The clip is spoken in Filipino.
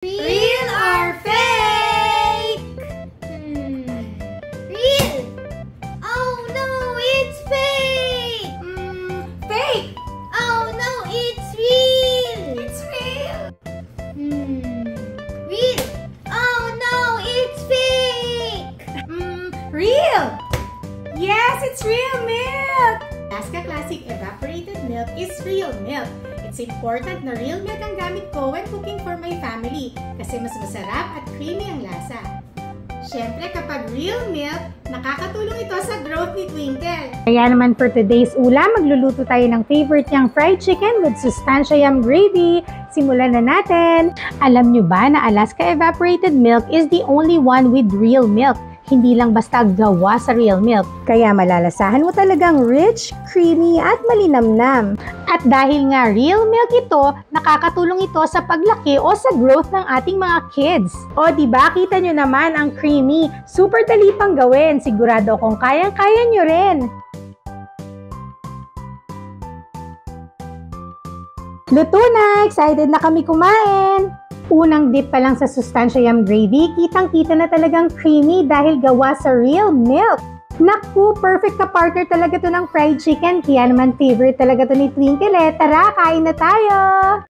Real or fake? Real. Oh no, it's fake. Fake. Oh no, it's real. It's real. Real. Oh no, it's fake. Real. Yes, it's real milk. Alaska Classic Evaporated Milk is real milk. It's important na real milk ang gamit ko when cooking for my family kasi mas masarap at creamy ang lasa. Siyempre, kapag real milk, nakakatulong ito sa growth ni Twinkle. Kaya naman for today's ulam, magluluto tayo ng favorite niyang fried chicken with Sustancia Yum Gravy. Simulan na natin! Alam niyo ba na Alaska Evaporated Milk is the only one with real milk? Hindi lang basta gawa sa real milk. Kaya malalasahan mo talagang rich, creamy at malinamnam. At dahil nga real milk ito, nakakatulong ito sa paglaki o sa growth ng ating mga kids. O diba, kita nyo naman ang creamy. Super dali pang gawin. Sigurado kung kayang-kaya nyo rin. Luto na! Excited na kami kumain! Unang dip pa lang sa Sustancia Yum Gravy, kitang-kita na talagang creamy dahil gawa sa real milk. Naku, perfect ka partner talaga to ng fried chicken. Kaya naman favorite talaga to ni Twinkle. Tara, kain na tayo!